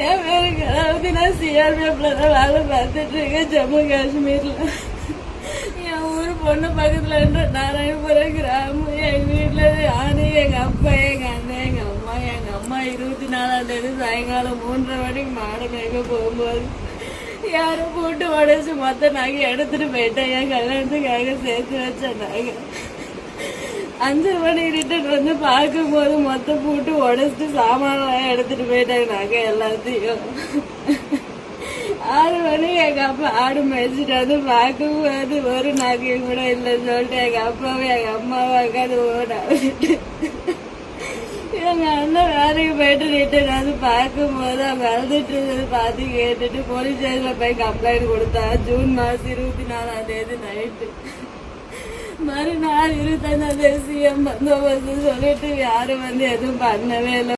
என் பேருக்கு அதாவது நான் சிஆர்பிஎஃப்ல தான் வேலை பார்த்துட்டு இருக்கேன் ஜம்மு காஷ்மீர்ல. என் ஊர் பொண்ணு பக்கத்துல இருந்து நாராயணபுரம் கிராமம். எங்க வீட்டுல யாரு, எங்க அப்பா, எங்க அண்ணன், எங்க அம்மா. எங்க அம்மா 24ஆம் தேதி சாயங்காலம் 3:30 மணிக்கு மாடு மேய்க்க போகும்போது யாரும் போட்டு உடைச்சு மொத்த நகை எடுத்துட்டு போயிட்டேன். என் கல்யாணத்துக்காக சேர்த்து வச்ச நகை 5 மணி ரிட்டர்ன் வந்து பார்க்கும்போது மொத்த போட்டு உடைச்சிட்டு சாமான்லாம் எடுத்துட்டு போயிட்டாங்க நகை எல்லாத்தையும். 6 மணி எங்க அப்பா ஆடு மேய்ச்சிட்டு வந்து பார்க்கும்போது ஒரு நகையும் கூட இல்லைன்னு சொல்லிட்டு எங்க அப்பாவும் எங்க அம்மாவும் உட்காந்து ஓடாவிட்டு எங்க அண்ணன் வேலைக்கு போயிட்டு ரிட்டர்ன் வந்து பார்க்கும்போது அவங்க அழுதுட்டு இருந்தது பார்த்து கேட்டுட்டு போலீஸ் ஸ்டேஷன்ல போய் கம்ப்ளைண்ட் கொடுத்தா. ஜூன் மாசம் 24ஆம் தேதி நைட்டு. மறுநாள் 25ஆம் தேதி சிஎம் பந்தோபஸ்து சொல்லிட்டு யாரும் வந்து எதுவும் பண்ணவே இல்லை.